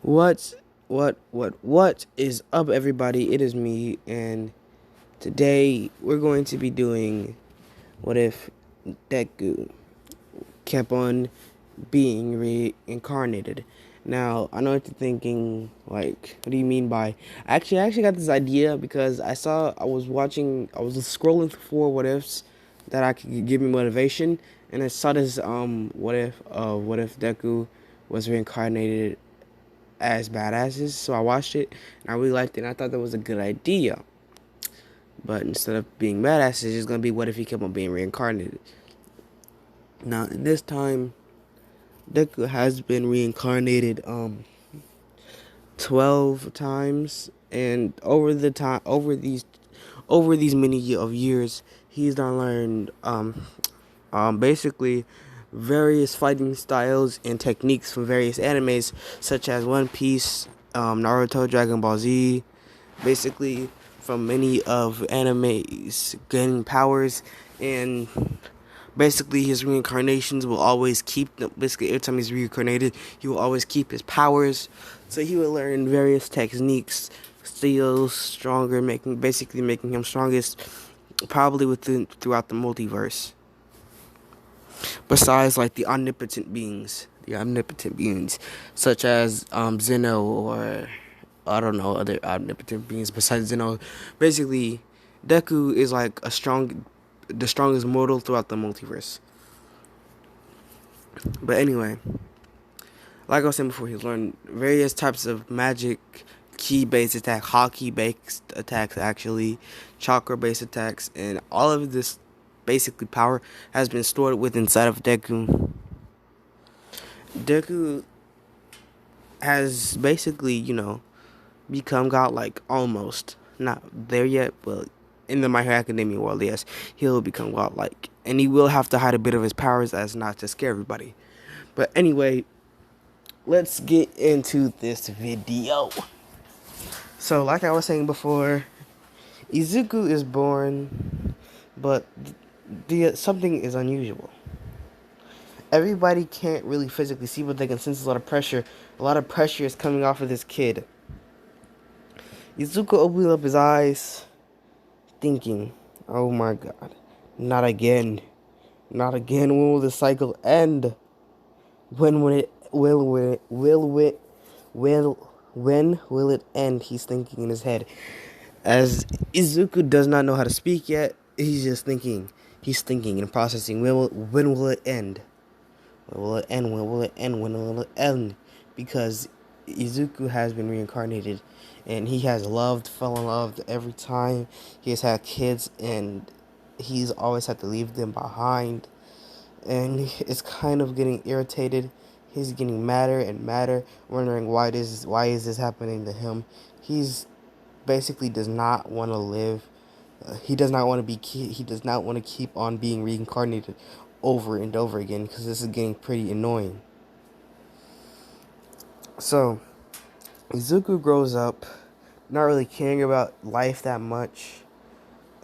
What's what is up, everybody? It is me, and today we're going to be doing what if Deku kept on being reincarnated. Now, I know what you're thinking, like, what do you mean by... I actually got this idea because I was scrolling for what ifs that I could give me motivation, and I saw this, what if Deku was reincarnated as badasses. So I watched it and I really liked it. And I thought that was a good idea. But instead of being badasses, it's just gonna be what if he kept on being reincarnated. Now this time, Deku has been reincarnated 12 times, and over these many of years, he's done learned basically various fighting styles and techniques from various animes such as One Piece, Naruto, Dragon Ball Z, basically from many of animes gaining powers. And basically his reincarnations will always keep them. Basically every time he's reincarnated, he will always keep his powers, so he will learn various techniques, steals stronger, making him strongest probably throughout the multiverse. Besides, like the omnipotent beings, such as Zeno, or I don't know, other omnipotent beings besides Zeno. Basically, Deku is like the strongest mortal throughout the multiverse. But anyway, like I was saying before, he's learned various types of magic, ki-based attack, hockey-based attacks, actually, chakra-based attacks, and all of this basically power has been stored within inside of Deku. Deku has basically, become godlike, almost. Not there yet, but in the My Hero Academia world, yes, he'll become godlike. And he will have to hide a bit of his powers as not to scare everybody. But anyway, let's get into this video. So, like I was saying before, Izuku is born, but something is unusual. Everybody can't really physically see, but they can sense a lot of pressure. A lot of pressure is coming off of this kid. Izuku opened up his eyes, thinking, "Oh my God, not again, not again! When will the cycle end? When will it? When will it end?" He's thinking in his head. As Izuku does not know how to speak yet, he's just thinking. He's thinking and processing. When will it end? When will it end? When will it end? When will it end? Because Izuku has been reincarnated, and he has fell in love every time. He has had kids, and he's always had to leave them behind. And it's kind of getting irritated. He's getting madder and madder, wondering why is this happening to him. He's basically does not want to live. He does not want to be. He does not want to keep on being reincarnated over and over again, because this is getting pretty annoying. So, Izuku grows up, not really caring about life that much,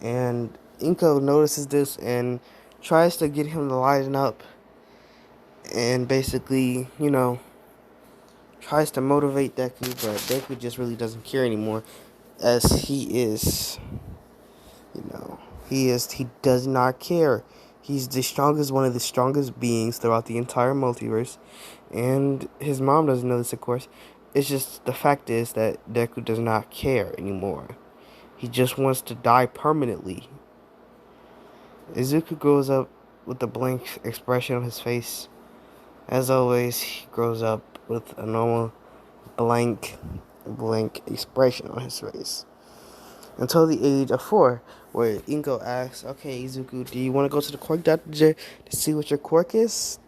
and Inko notices this and tries to get him to lighten up, and basically, tries to motivate Deku, but Deku just really doesn't care anymore, as he does not care. He's one of the strongest beings throughout the entire multiverse, and his mom doesn't know this, of course. It's just, the fact is that Deku does not care anymore. He just wants to die permanently. Izuku grows up with a blank expression on his face. As always, he grows up with a normal blank expression on his face. Until the age of 4, where Inko asks, "Okay, Izuku, do you want to go to the quirk doctor to see what your quirk is?"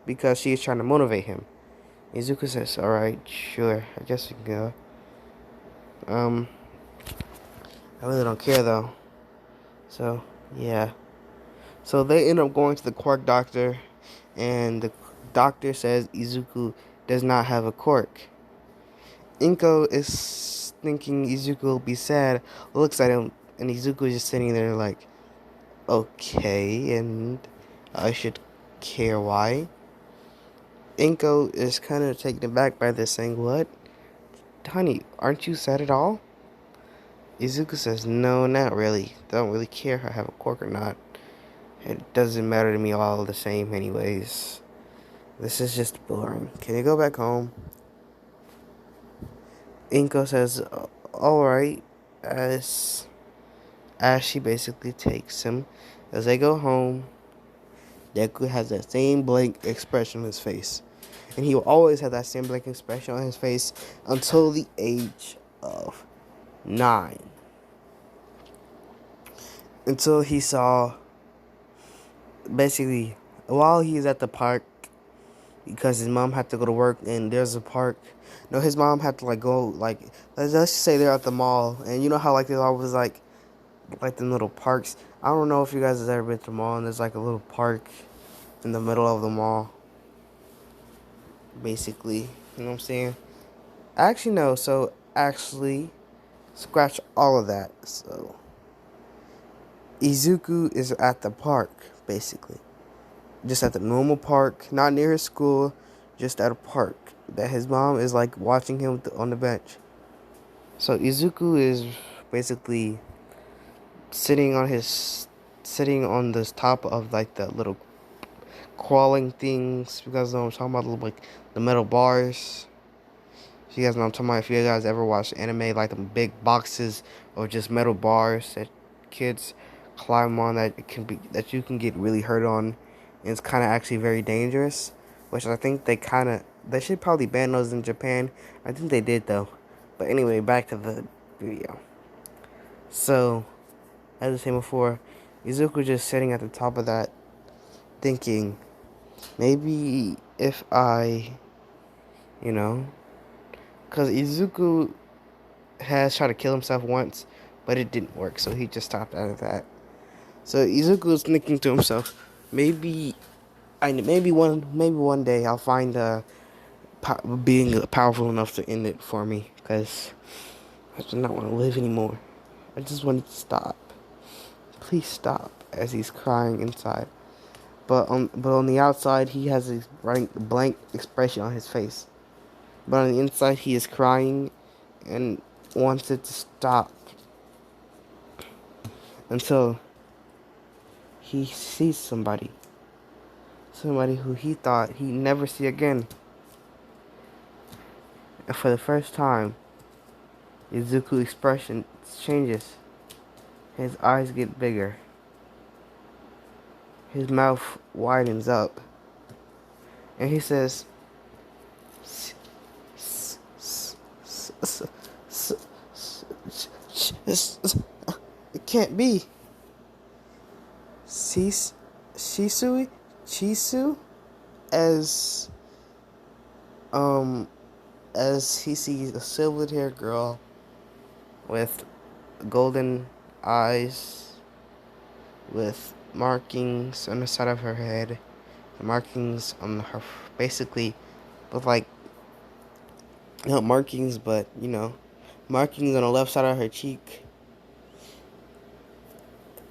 Because she is trying to motivate him. Izuku says, "Alright, sure, I guess we can go. I really don't care though." So, yeah. So they end up going to the quirk doctor, and the doctor says Izuku does not have a quirk. Inko is thinking Izuku will be sad, looks at him, and Izuku is just sitting there like, "Okay, and I should care why?" Inko is kind of taken aback by this, saying, "What? Honey, aren't you sad at all?" Izuku says, "No, not really. Don't really care if I have a quirk or not. It doesn't matter to me all the same anyways. This is just boring. Can you go back home?" Inko says, "Alright," as she basically takes him. As they go home, Deku has that same blank expression on his face. And he will always have that same blank expression on his face until the age of 9. Until he saw, basically, while he's at the park, because his mom had to go to work, and there's a park. No, his mom had to, go, let's just say they're at the mall. And you know how, there's always, them little parks. I don't know if you guys have ever been to the mall, and there's, a little park in the middle of the mall. Basically, you know what I'm saying? Actually, no. So, actually, scratch all of that. So, Izuku is at the park, basically. Just at the normal park, not near his school, just at a park. That his mom is, watching him on the bench. So, Izuku is basically sitting on this top of, the little crawling things. You guys know what I'm talking about, the metal bars. So you guys know what I'm talking about. If you guys ever watch anime, the big boxes or just metal bars that kids climb on, that you can get really hurt on, and it's kind of actually very dangerous. Which I think they should probably ban those in Japan. I think they did though. But anyway, back to the video. So, as I was saying before, Izuku just sitting at the top of that, thinking, maybe if I, because Izuku has tried to kill himself once, but it didn't work, so he just stopped out of that. So Izuku is thinking to himself, maybe one day I'll find being powerful enough to end it for me, because I do not want to live anymore. I just want it to stop. Please stop, as he's crying inside. But on the outside, he has a blank expression on his face. But on the inside, he is crying and wants it to stop until he sees somebody who he thought he'd never see again. And for the first time, Izuku's expression changes. His eyes get bigger. His mouth widens up. And he says, "It can't be. Shisu? As he sees a silver-haired girl with golden eyes, with markings on the side of her head, markings on her, basically, with not markings, but markings on the left side of her cheek,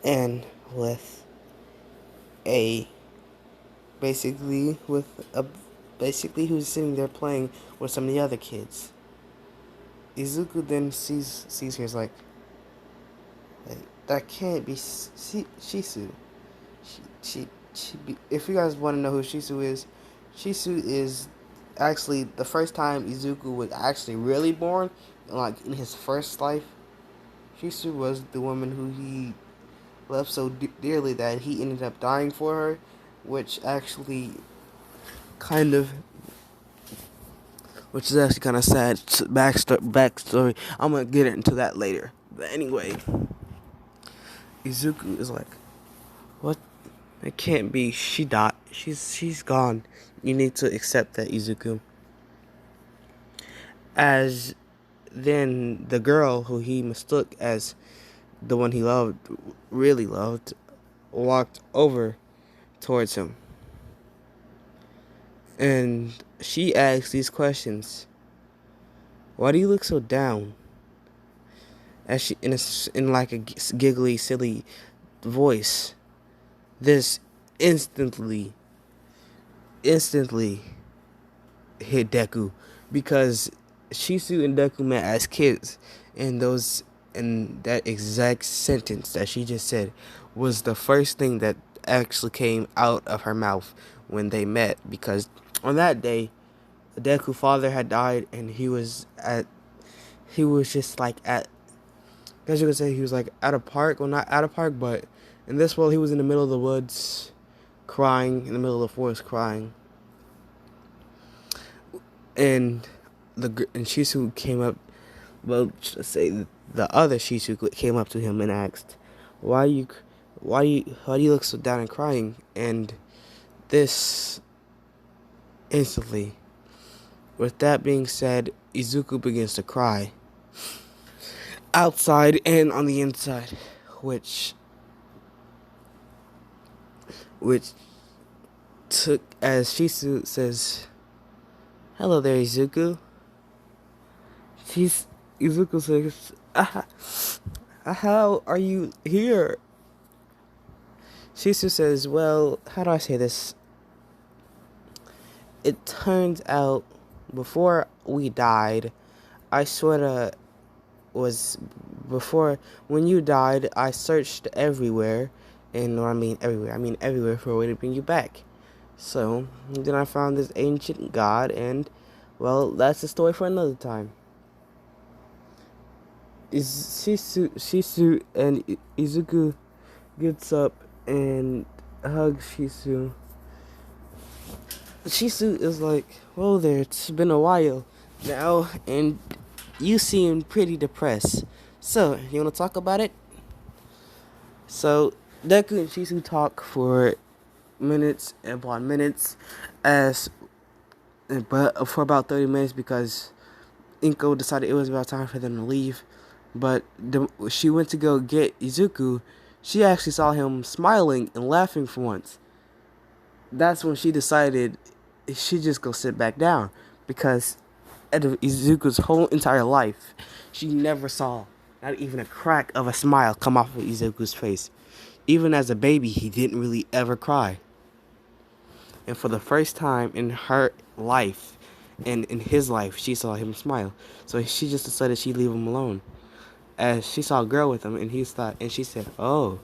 and with a basically who's sitting there playing with some of the other kids. Izuku then sees her as like that can't be Shisu. If you guys want to know who Shisu is actually the first time Izuku was actually really born, in his first life. Shisu was the woman who he loved so dearly that he ended up dying for her, which is actually kind of sad backstory. I'm gonna get into that later. But anyway, Izuku is like, what? It can't be. She died. She's gone. You need to accept that, Izuku. As then the girl who he mistook as the one he really loved, walked over towards him. And she asked these questions. Why do you look so down? As she, in like a giggly, silly voice. This instantly hit Deku, because Shisu and Deku met as kids, and that exact sentence that she just said was the first thing that actually came out of her mouth when they met, because on that day Deku's father had died, and he was just like at, as you could say, he was like at a park, well, not at a park, but in this world he was in the middle of the woods crying, in the middle of the forest crying. And Shisu came up, well, let's say the other Shisu came up to him and asked, why do you look so down and crying?" And this instantly, with that being said, Izuku begins to cry outside and on the inside, which which took, as Shisu says, "Hello there, Izuku." She's Izuku says, "How are you here?" Shisu says, "Well, how do I say this? It turns out, before we died, I sorta was before when you died, I searched everywhere, and I mean everywhere. I mean everywhere for a way to bring you back. So then I found this ancient god, and well, that's a story for another time." Shisu and Izuku gets up and hugs Shisu. Shisu is like, "Whoa there, it's been a while now, and you seem pretty depressed. So, you want to talk about it?" So, Deku and Shisu talk for minutes upon minutes, but for about 30 minutes, because Inko decided it was about time for them to leave. But she went to go get Izuku. She actually saw him smiling and laughing for once. That's when she decided she just go sit back down, because out of Izuku's whole entire life, she never saw not even a crack of a smile come off of Izuku's face. Even as a baby, he didn't really ever cry. And for the first time in her life, and in his life, she saw him smile. So she just decided she'd leave him alone. As she saw a girl with him, and she said, "Oh,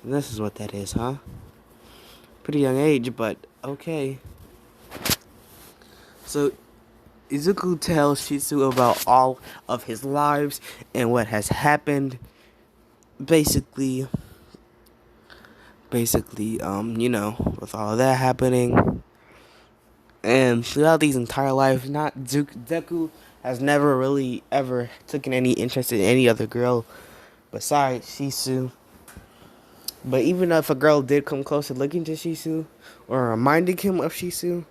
this is what that is, huh? Pretty young age, but okay." So Izuku tells Shisu about all of his lives and what has happened. Basically, with all that happening, and throughout these entire lives, Deku has never really ever taken any interest in any other girl besides Shisu. But even if a girl did come close to looking to Shisu or reminding him of Shisu,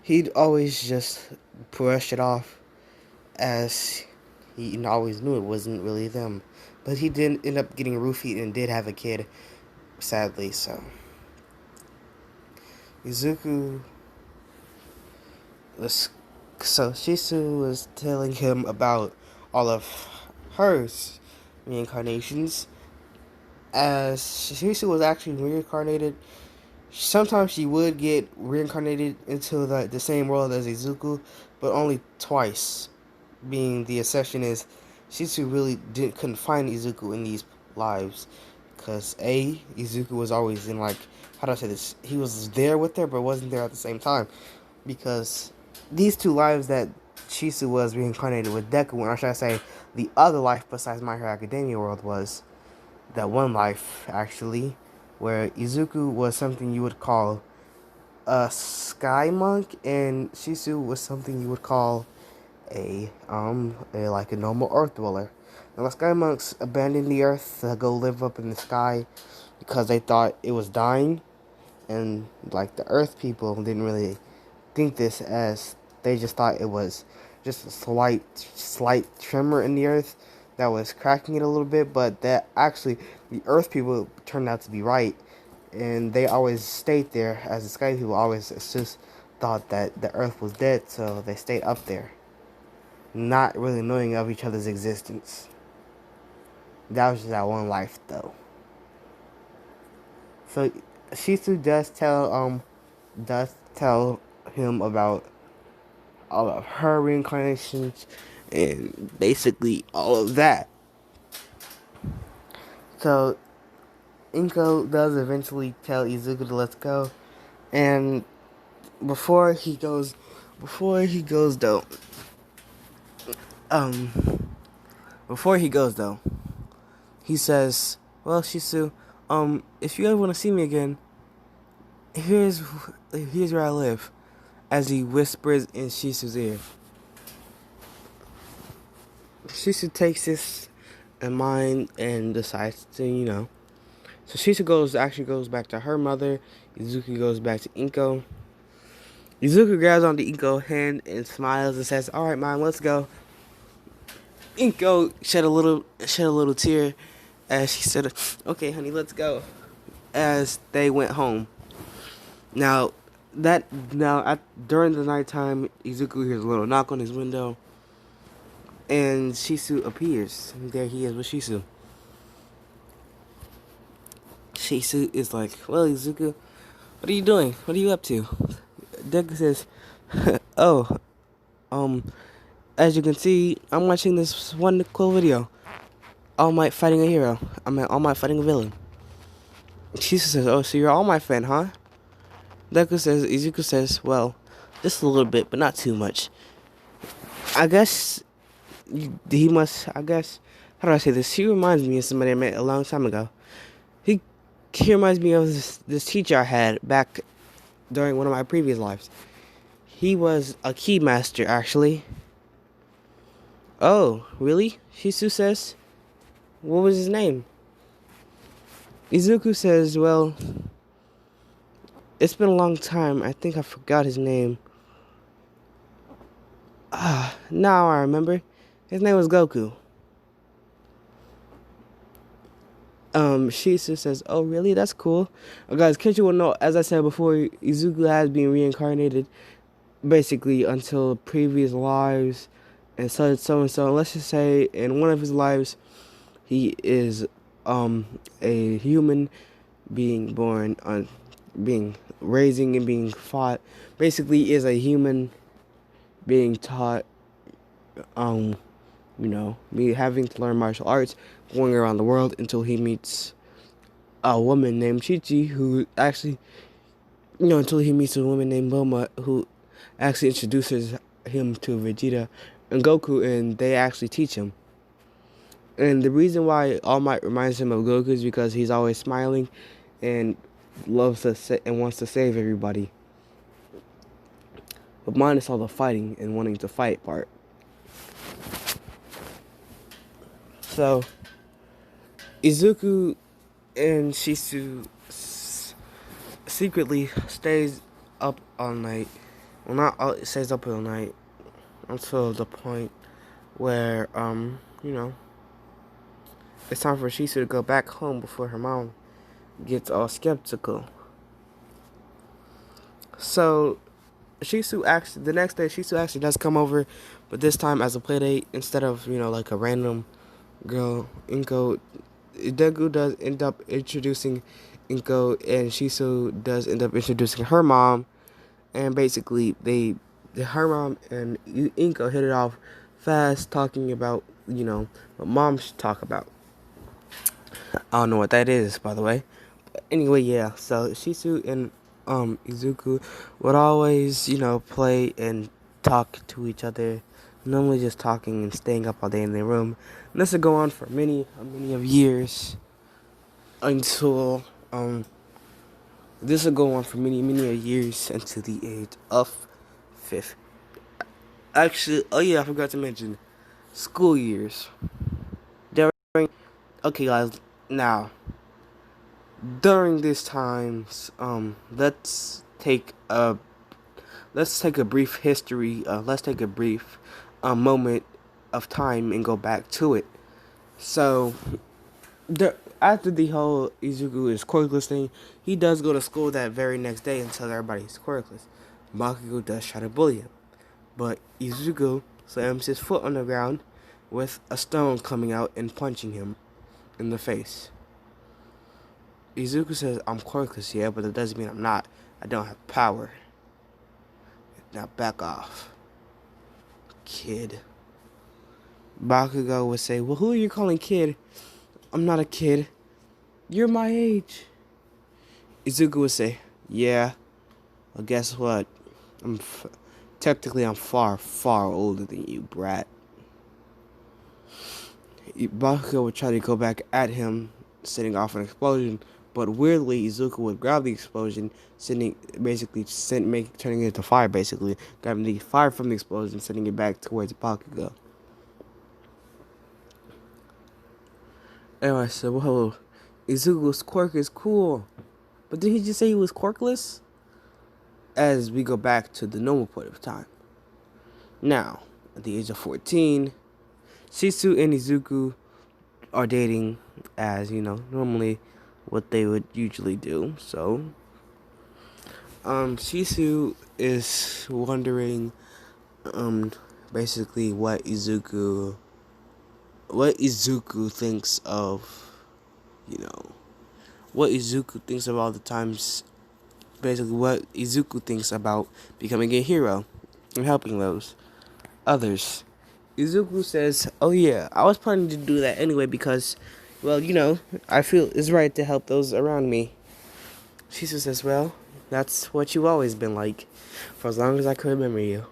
he'd always just brush it off, as he always knew it wasn't really them. But he did end up getting roofied and did have a kid, sadly. So Izuku was so Shisu was telling him about all of her reincarnations. As Shisu was actually reincarnated, sometimes she would get reincarnated into the same world as Izuku, but only twice. Being the exception is Shisu really couldn't find Izuku in these lives, because Izuku was always in, like, how do I say this? He was there with her, but wasn't there at the same time, because these two lives that Shisu was reincarnated with Deku, or should I say, the other life besides My Hero Academia world, was that one life actually, where Izuku was something you would call a sky monk, and Shisu was something you would call a like a normal earth dweller. Now, the sky monks abandoned the earth to go live up in the sky because they thought it was dying, and like the earth people didn't really think this, as they just thought it was just a slight tremor in the earth that was cracking it a little bit, but that actually the earth people turned out to be right, and they always stayed there, as the sky people always just thought that the earth was dead, so they stayed up there, not really knowing of each other's existence. That was just that one life, though. So Shisu does tell him about all of her reincarnations, and basically all of that. So Inko does eventually tell Izuku to let's go, and before he goes, though, um, before he goes though, he says, "Well, Shisu, if you ever want to see me again, here's where I live." As he whispers in Shisu's ear, Shisu takes this in mind and decides to, So Shisu goes back to her mother. Izuku goes back to Inko. Izuku grabs onto Inko's hand and smiles and says, "All right, mom, let's go." Inko shed a little tear as she said, "Okay, honey, let's go." As they went home. Now, during the nighttime, Izuku hears a little knock on his window, and Shisu appears. And there he is with Shisu. Shisu is like, "Well, Izuku, what are you doing? What are you up to?" Deku says, "Oh, um, as you can see, I'm watching this one cool video. All Might fighting a hero. All Might fighting a villain." Shisu says, "Oh, so you're All Might fan, huh?" Izuku says, "Well, just a little bit, but not too much. I guess I guess, how do I say this? He reminds me of somebody I met a long time ago. He, he reminds me of this teacher I had back during one of my previous lives. He was a key master, actually." "Oh, really?" Shisu says. "What was his name?" Izuku says, "Well, it's been a long time. I think I forgot his name." Now I remember. His name was Goku. Shisu says, "Oh, really? That's cool." Guys, Kenshi will know, as I said before, Izuku has been reincarnated basically until previous lives and so and so. Let's just say in one of his lives, he is a human being born on being raising and being fought. Basically, is a human being taught, me having to learn martial arts, going around the world until he meets a woman named Chichi, who actually, until he meets a woman named Bulma, who actually introduces him to Vegeta and Goku, and they actually teach him. And the reason why All Might reminds him of Goku is because he's always smiling and and wants to save everybody. But minus all the fighting and wanting to fight part. So, Izuku and Shisu secretly stays up all night. Well, not all, it stays up all night until the point where, it's time for Shisu to go back home before her mom gets all skeptical. So, the next day, Shisu actually does come over, but this time as a playdate instead of, like a random girl. Deku does end up introducing Inko, and Shisu does end up introducing her mom, and basically her mom and Inko hit it off fast, talking about, what moms should talk about. I don't know what that is, by the way. But anyway, yeah, so Shisu and Izuku would always, play and talk to each other, normally just talking and staying up all day in their room. And this would go on for many of years until this would go on for many years until the age of 5th. Actually, oh yeah, I forgot to mention school years. Okay, guys, now during these times, let's take a brief history. Let's take a brief moment of time and go back to it. So, after the whole Izuku is quirkless thing, he does go to school that very next day and tell everybody he's quirkless. Bakugo does try to bully him, but Izuku slams his foot on the ground with a stone coming out and punching him in the face. Izuku says, "I'm quirkless, yeah, but that doesn't mean I'm not. I don't have power. Now back off." kid. Bakugo would say, well, who are you calling kid? I'm not a kid. You're my age. Izuku would say, yeah, well, guess what? Technically, I'm far, far older than you, brat. Bakugo would try to go back at him, setting off an explosion, but weirdly, Izuku would grab the explosion, turning it into fire, basically, grabbing the fire from the explosion, sending it back towards Bakugo. And I said, whoa, Izuku's quirk is cool, but did he just say he was quirkless? As we go back to the normal point of time. Now, at the age of 14, Shisu and Izuku are dating as, normally what they would usually do. So, Shisu is wondering, basically what Izuku thinks of, what Izuku thinks of all the times, basically what Izuku thinks about becoming a hero and helping those others. Izuku says, oh yeah, I was planning to do that anyway because, well, I feel it's right to help those around me. Shisu says, well, that's what you've always been like, for as long as I can remember you.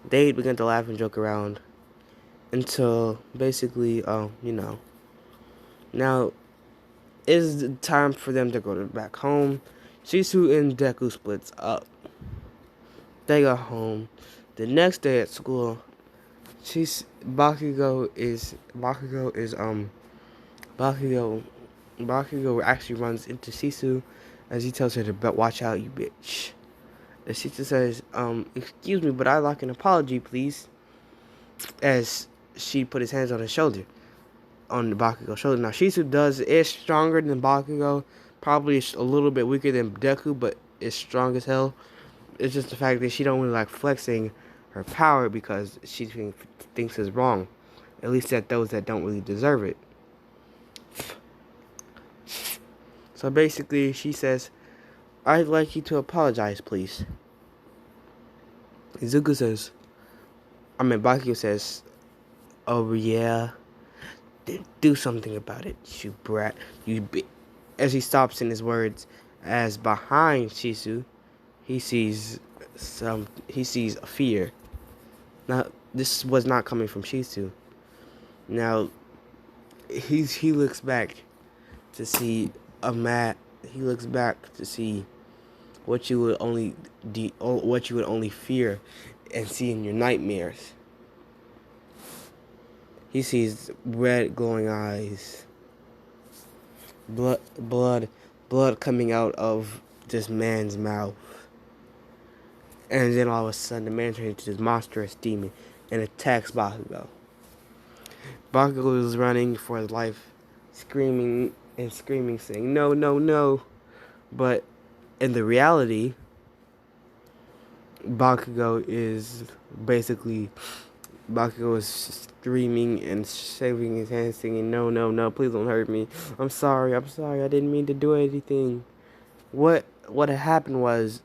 They began to laugh and joke around until basically, now it's time for them to go back home. Shisu and Deku splits up. They go home. The next day at school, Bakugo actually runs into Shisu as he tells her to watch out, you bitch. And Shisu says, excuse me, but I'd like an apology, please. As she put his hands on his shoulder, on the Bakugo's shoulder. Now, Shisu is stronger than Bakugo, probably a little bit weaker than Deku, but is strong as hell. It's just the fact that she don't really like flexing her power because she thinks it's wrong. At least at those that don't really deserve it. So basically, she says, I'd like you to apologize, please. Bakugo says, oh yeah, do something about it, you brat. As he stops in his words, as behind Shisu, he sees fear. Now, this was not coming from Shisu. Now, he looks back to see he looks back to see what you would only fear and see in your nightmares. He sees red glowing eyes, blood coming out of this man's mouth. And then all of a sudden, the man turns into this monstrous demon and attacks Bakugo. Bakugo is running for his life, screaming, saying, no, no, no. But in the reality, Bakugo is screaming and shaving his hands, singing, no, no, no, please don't hurt me. I'm sorry, I didn't mean to do anything. What had happened was,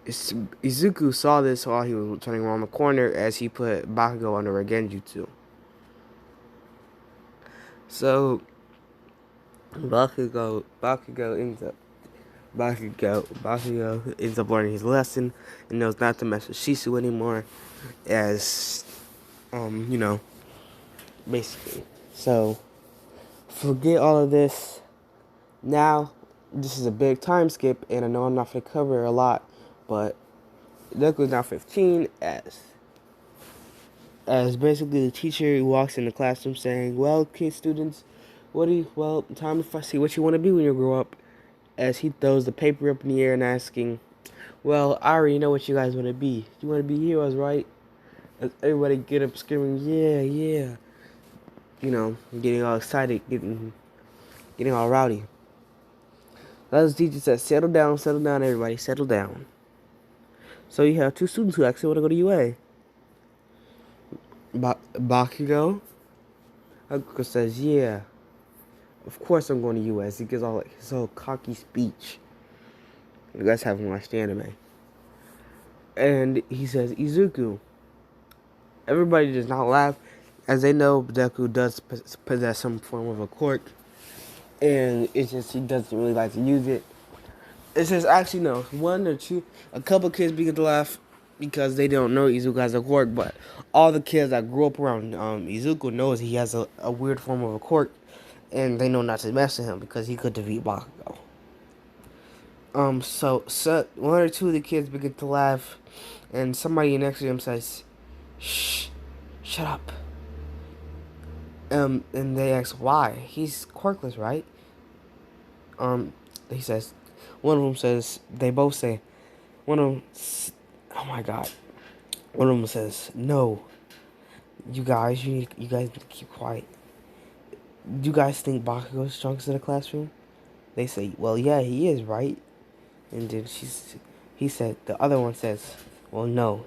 Izuku saw this while he was turning around the corner as he put Bakugo under a genjutsu. So Bakugo ends up learning his lesson and knows not to mess with Shisu anymore, as basically. So forget all of this. Now this is a big time skip, and I know I'm not going to cover a lot, but Deku is now 15 as basically the teacher walks in the classroom saying, well, kids, students, time to see what you want to be when you grow up, as he throws the paper up in the air and asking, well, I already know what you guys want to be. You want to be heroes, right? As everybody get up screaming, yeah. Getting all excited, getting all rowdy. As the teacher says, settle down, everybody, settle down. So you have two students who actually want to go to UA. Bakugo says, yeah, of course I'm going to US. He gives all his whole cocky speech. You guys haven't watched the anime. And he says, Izuku. Everybody does not laugh, as they know Deku does possess some form of a quirk, and it's just he doesn't really like to use it. It says actually no, one or two, a couple kids begin to laugh because they don't know Izuku has a quirk, but all the kids that grew up around Izuku knows he has a weird form of a quirk, and they know not to mess with him because he could defeat Bakugo. So one or two of the kids begin to laugh, and somebody next to him says, "Shh, shut up." And they ask why. He's quirkless, right? He says, one of them says, they both say, one of them, oh my god, one of them says, no, you guys need to keep quiet. Do you guys think Bakugo is strongest in the classroom? They say, well, yeah, he is, right? And then he said, the other one says, well, no,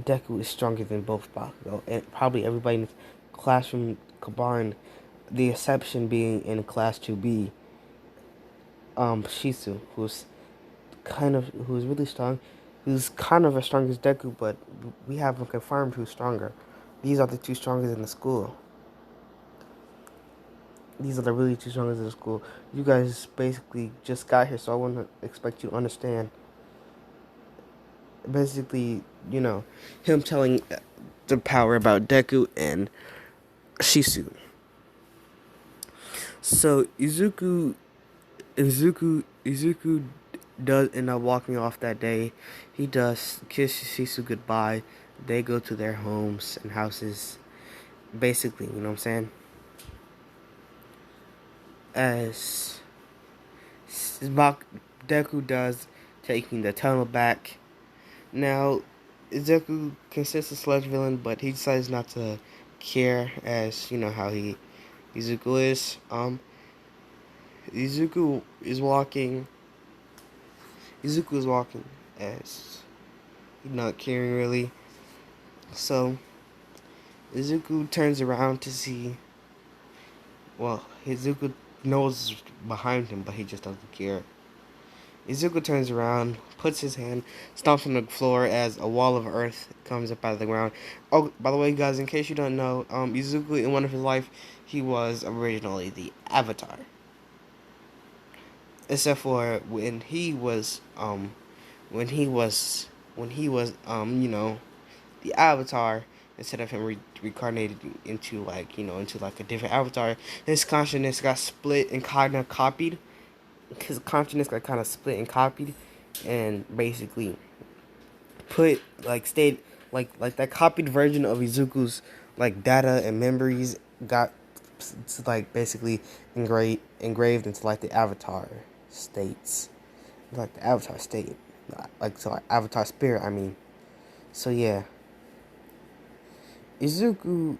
Deku is stronger than both Bakugo, and probably everybody in the classroom combined, the exception being in class 2B, Shisu, who's really strong, who's kind of as strong as Deku, but we haven't confirmed who's stronger. These are the two strongest in the school. These are the really two strongest in the school. You guys basically just got here, so I wouldn't expect you to understand. Basically, him telling the power about Deku and Shisu. So Izuku does end up walking off that day. He does kiss Shisu goodbye. They go to their homes and houses. Basically, you know what I'm saying? As Deku does, taking the tunnel back. Now, Deku consists of sludge villain, but he decides not to care, as you know how Izuku is. Izuku is walking as he's not caring really. So Izuku turns around to see. Well, Izuku knows behind him, but he just doesn't care. Izuku turns around, puts his hand, stomps on the floor as a wall of earth comes up out of the ground. Oh, by the way, guys, in case you don't know, Izuku in one of his life, he was originally the Avatar. Except for when he was the Avatar, instead of him reincarnated into a different avatar, his consciousness got split and kind of copied. His consciousness got kind of split and copied, and basically put stayed that copied version of Izuku's data and memories got basically engraved into the Avatar states, the Avatar state, Avatar spirit. I mean, so yeah. Izuku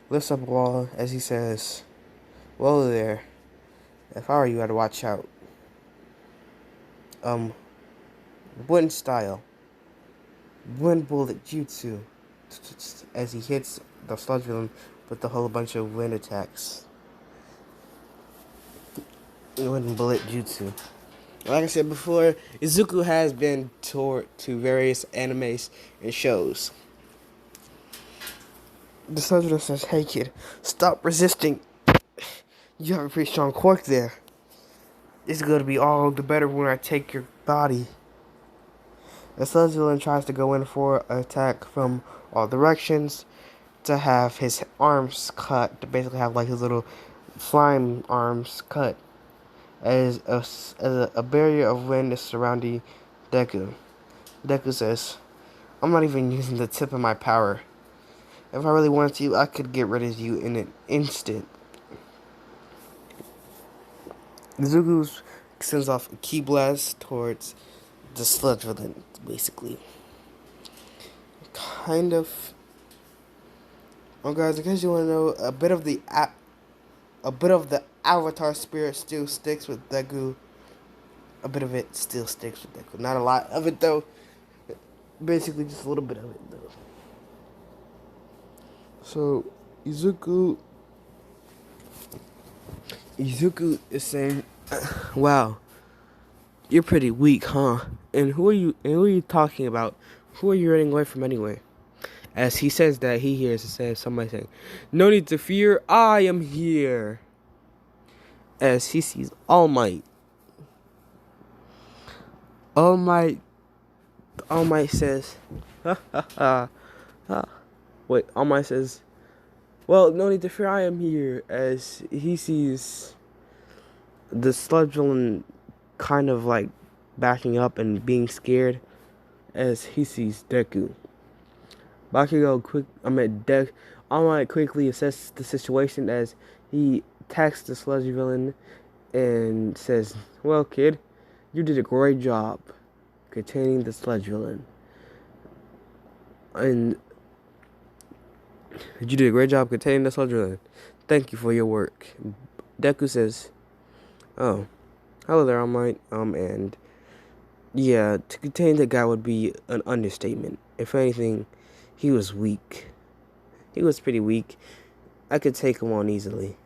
lifts up a wall as he says, "Whoa there! If I were you, I'd watch out." Wind style, wind bullet jutsu, as he hits the sludge villain with a whole bunch of wind attacks. Wind bullet jutsu. Like I said before, Izuku has been toured to various animes and shows. The sludge villain says, "Hey kid, stop resisting. You have a pretty strong quirk there. It's going to be all the better when I take your body." The sludge villain tries to go in for an attack from all directions to have his arms cut, to basically have his little slime arms cut, as a barrier of wind is surrounding Deku. Deku says, "I'm not even using the tip of my power. If I really wanted to, I could get rid of you in an instant." Izuku sends off a ki blast towards the sludge villain, basically. Kind of. Oh, guys, in case you want to know, a bit of the Avatar spirit still sticks with Deku. A bit of it still sticks with Deku. Not a lot of it, though. Basically, just a little bit of it, though. So, Izuku is saying, "Wow, You're pretty weak, huh? And who are you talking about? Who are you running away from anyway? As he says that, he hears somebody saying, "No need to fear, I am here." As he sees All Might. All Might All Might says, ha ha ha ha. Wait, All Might says, "Well, no need to fear, I am here." As he sees the sludge villain kind of like backing up and being scared as he sees Deku. Bakugo quick I mean Deku All Might quickly assesses the situation as he attacks the sludge villain and says, "Well, kid, you did a great job containing the sludge villain. And you did a great job containing the sludge villain. Thank you for your work." Deku says, "Oh, hello there, All Might. And yeah, to contain the guy would be an understatement. If anything, he was weak. He was pretty weak. I could take him on easily."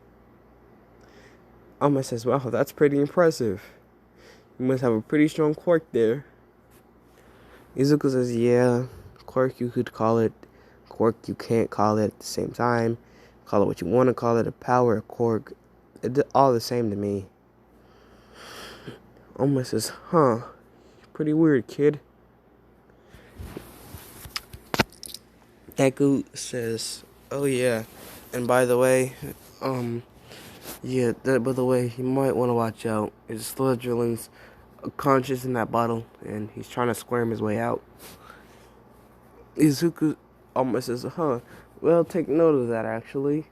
All Might says, "Wow, that's pretty impressive. You must have a pretty strong quirk there." Izuku says, "Yeah, quirk you could call it. Quirk you can't call it at the same time. Call it what you want to call it, a power, a quirk. It's all the same to me." Oma says, "Huh, pretty weird, kid." Deku says, "Oh yeah, and by the way, by the way, you might want to watch out. His sludge drilling's conscious in that bottle, and he's trying to squirm his way out." Izuku almost says, "Huh, well, take note of that, actually."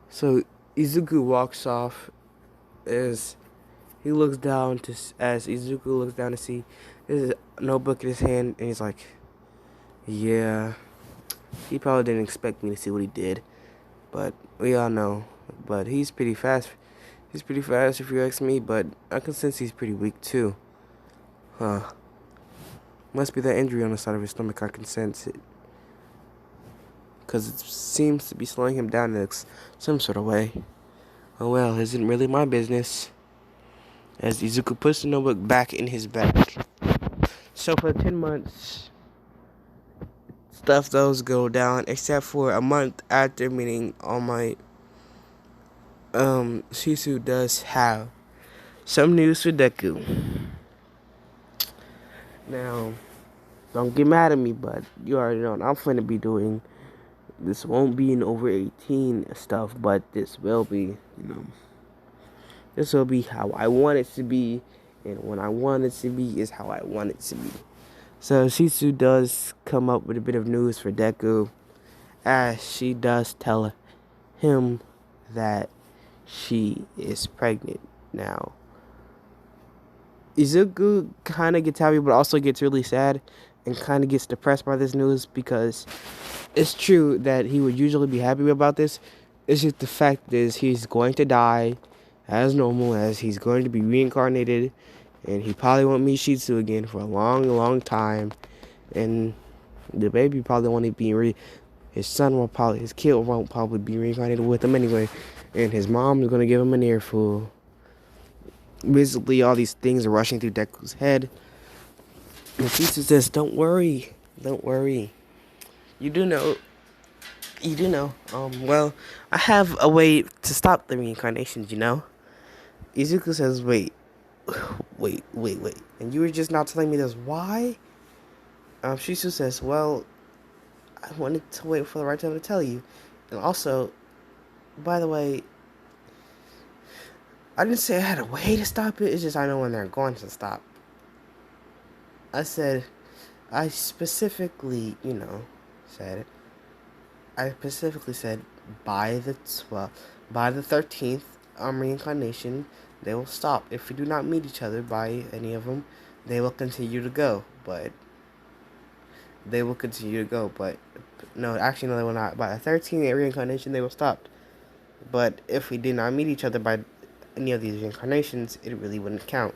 So Izuku walks off as Izuku looks down to see his notebook in his hand, and he's like, "Yeah, he probably didn't expect me to see what he did, but we all know. But he's pretty fast. He's pretty fast if you ask me, but I can sense he's pretty weak too. Huh. Must be that injury on the side of his stomach, I can sense it. Because it seems to be slowing him down in some sort of way. Oh well, isn't really my business." As Izuku puts the notebook back in his bag. So for 10 months, stuff does go down, except for a month after meeting All Might. Shisu does have some news for Deku. Now, don't get mad at me, but you already know I'm finna be doing. This won't be an over 18 stuff, but this will be, this will be how I want it to be, and when I want it to be is how I want it to be. So Shisu does come up with a bit of news for Deku, as she does tell him that she is pregnant now. Izuku kind of gets happy, but also gets really sad and kind of gets depressed by this news, because it's true that he would usually be happy about this. It's just the fact is he's going to die as normal, as he's going to be reincarnated, and he probably won't meet Shisu again for a long, long time. And the baby probably won't be his kid won't probably be reincarnated with him anyway, and his mom is going to give him an earful. Basically, all these things are rushing through Deku's head. And Shisu says, don't worry. You do know. Well, I have a way to stop the reincarnations, Izuku says, wait. And you were just not telling me this. Why? Shisu says, well, I wanted to wait for the right time to tell you. And also, by the way, I didn't say I had a way to stop it. It's just I know when they're going to stop. I specifically said by the 13th reincarnation, they will stop. If we do not meet each other by any of them, they will continue to go. But no, actually, no, they will not. By the 13th reincarnation, they will stop. But if we did not meet each other by any of these reincarnations, it really wouldn't count,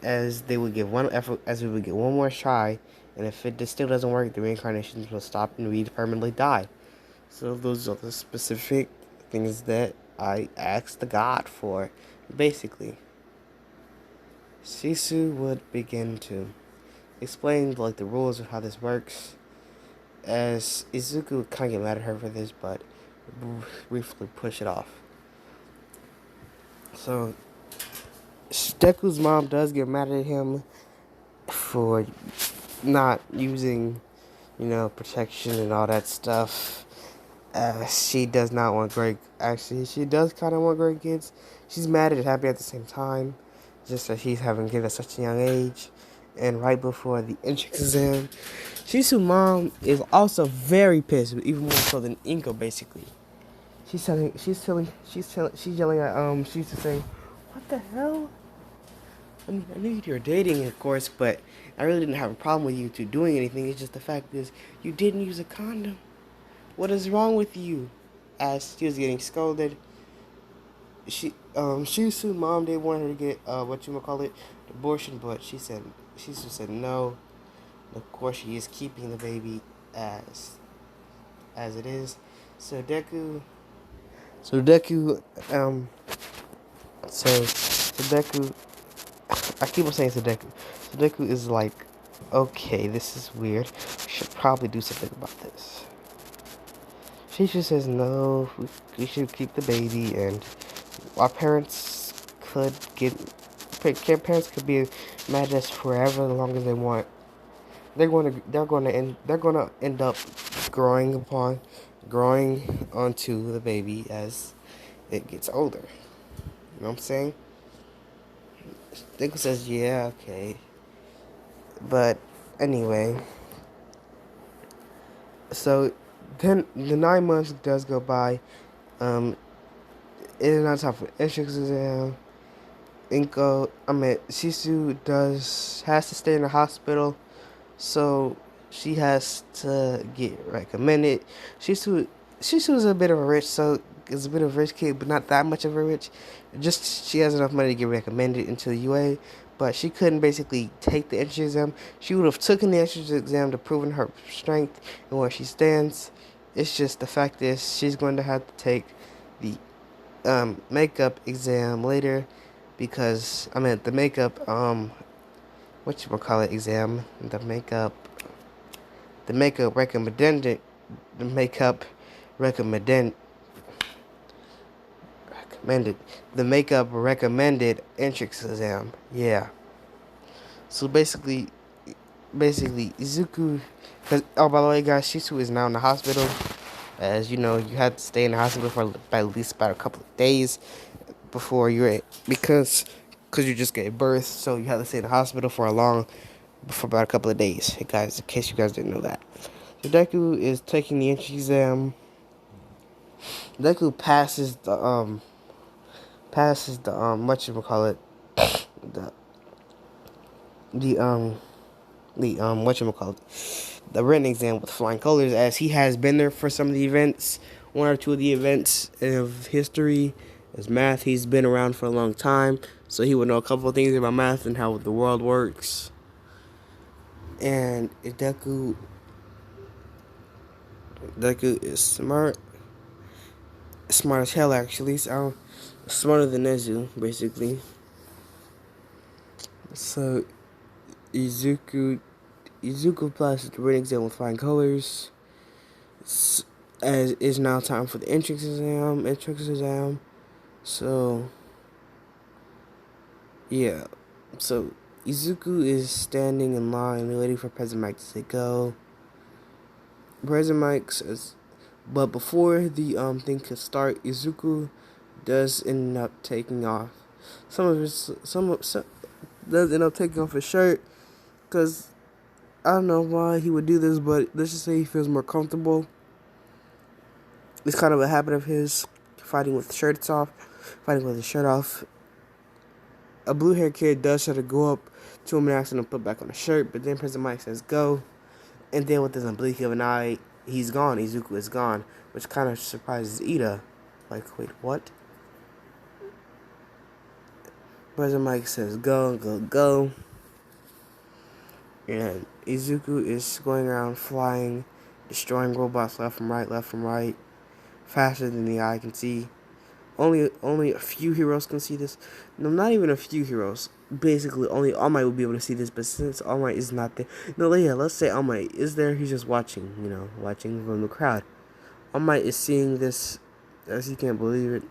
as they would give one effort, as we would get one more try, and if it still doesn't work, the reincarnations will stop and we'd permanently die. So those are the specific things that I asked the God for, basically. Shisu would begin to explain like the rules of how this works. As Izuku would kind of get mad at her for this, but briefly push it off. So Deku's mom does get mad at him for not using, protection and all that stuff. She does not want great. Actually, she does kind of want great kids. She's mad and happy at the same time, just that he's having kids at such a young age, and right before the entrance exam, Shisu's mom is also very pissed, even more so than Inko. Basically, she's yelling at Shisu saying, "What the hell? I knew you were dating, of course, but I really didn't have a problem with you two doing anything. It's just the fact is you didn't use a condom. What is wrong with you?" As she was getting scolded, Shisu's mom did want her to get abortion, but she just said no. Of course, she is keeping the baby as it is. So Deku, so Deku, so Deku, I keep on saying Deku. So Deku is like, okay, this is weird. We should probably do something about this. She just says no. We should keep the baby, and our parents could parents could be mad at us forever, as long as they want. They're going to end up growing onto the baby as it gets older. You know what I'm saying? Deku says, yeah, okay. But anyway, so then the 9 months does go by. It is not time for the entrance exam. Shisu has to stay in the hospital, so she has to get recommended. Shisu is a bit of a rich kid, but not that much of a rich. Just she has enough money to get recommended into the UA, but she couldn't basically take the entrance exam. She would have taken the entrance exam to prove her strength and where she stands. It's just the fact is she's going to have to take the makeup exam later, because the makeup exam, the makeup recommended entrance exam. Yeah. So basically Izuku, by the way, guys, Shisu is now in the hospital. As you know, you had to stay in the hospital for at least about a couple of days before because you just gave birth, so you had to stay in the hospital for about a couple of days. Hey guys, in case you guys didn't know that. So Deku is taking the entrance exam. Deku passes the whatchamacallit, the written exam with flying colors, as he has been there for some of the events, one or two of the events of history. As math, he's been around for a long time, so he would know a couple of things about math and how the world works. And Deku is smart as hell, actually. So smarter than Nezu, basically. So Izuku passes the written exam with flying colors. As is now time for the entrance exam. So yeah. So Izuku is standing in line waiting for President Mike to say go. President Mike says, but before the thing could start, Izuku does end up taking off does end up taking off his shirt, because I don't know why he would do this, but let's just say he feels more comfortable. It's kind of a habit of his, fighting with his shirt off. A blue-haired kid does try to go up to him and ask him to put back on the shirt, but then President Mike says go, and then with his blink of an eye, he's gone. Izuku is gone, which kind of surprises Ida. Like, wait, what? President Mike says go, go, go. And Izuku is going around flying, destroying robots left from right, faster than the eye can see. Only a few heroes can see this. No, not even a few heroes. basically only All Might will be able to see this, but since All Might is not there, no, yeah, let's say All Might is there, he's just watching, watching from the crowd. All Might is seeing this, as he can't believe it.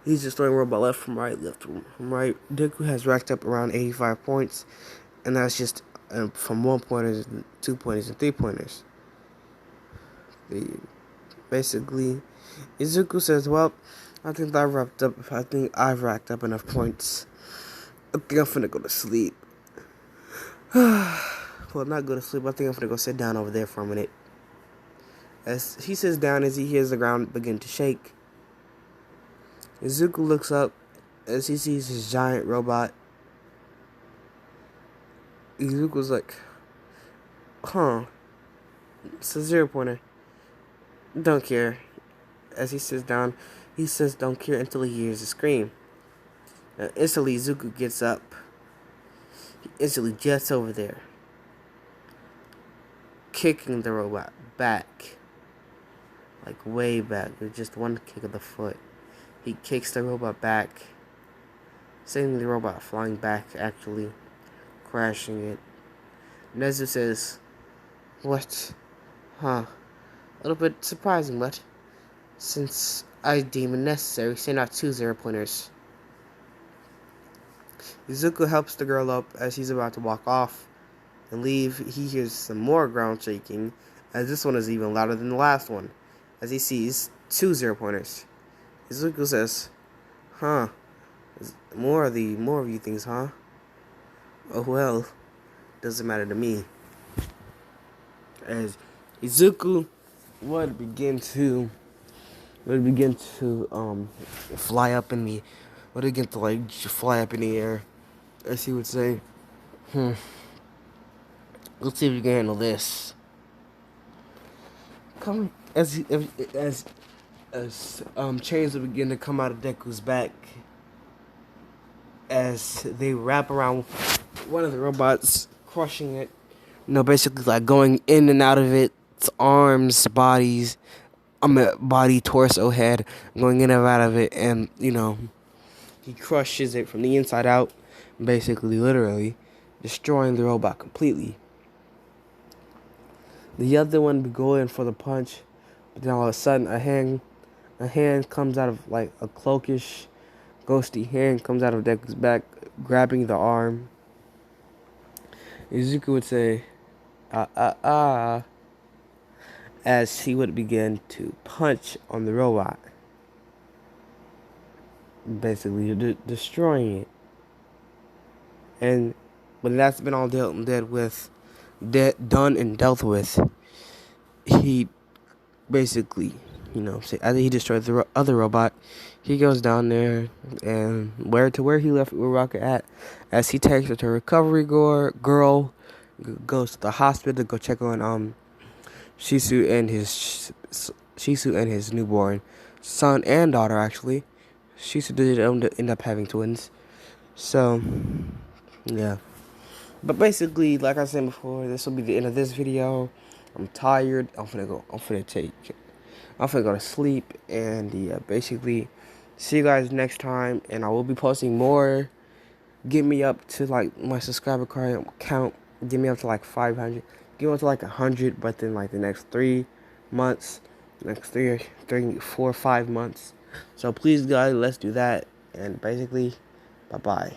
He's just throwing robot left from right, left from right. Deku has racked up around 85 points, and that's just from 1-pointers, 2-pointers, and 3-pointers. Basically, Izuku says, well, I think I've racked up enough points. I think I'm finna go to sleep. Well, not go to sleep. I think I'm finna go sit down over there for a minute. As he sits down, as he hears the ground begin to shake, Izuku looks up as he sees his giant robot. Izuku's like, huh. It's a 0-pointer. Don't care. As he sits down, he says don't care until he hears a scream. Now, instantly, Izuku gets up. He instantly jets over there, kicking the robot back. Like way back. With just one kick of the foot. He kicks the robot back, sending the robot flying back, actually crashing it. Nezu says, what? Huh. A little bit surprising, but since I deem it necessary, send out 2 0-pointers. Izuku helps the girl up as he's about to walk off and leave. He hears some more ground shaking, as this one is even louder than the last one, as he sees 2 0-pointers. Izuku says, huh, more of you things, huh? Oh well, doesn't matter to me. As Izuku would begin to fly up in the air, as he would say, let's see if you can handle this. Come as chains will begin to come out of Deku's back as they wrap around one of the robots, crushing it. Basically like going in and out of its arms, body, torso, head, going in and out of it, and he crushes it from the inside out, basically, literally, destroying the robot completely. The other one would go in for the punch, but then all of a sudden a hand comes out of, like, a cloakish, ghosty hand comes out of Deku's back, grabbing the arm. Izuku would say, as he would begin to punch on the robot, basically destroying it. And when that's been all done and dealt with, he basically, after he destroyed the other robot, he goes down there and where he left Uraraka at, as he takes her to recovery girl, goes to the hospital to go check on Shisu and his newborn son and daughter, actually. Shisu did end up having twins. So, yeah. But basically, like I said before, this will be the end of this video. I'm tired. I'm finna go to sleep. And, basically, see you guys next time. And I will be posting more. Get me up to, like, my subscriber count. Get me up to, like, 500. Get me up to, like, 100. But then, like, the next 3 months. Next 3, 4, 5 months. So, please, guys, let's do that. And, basically, bye-bye.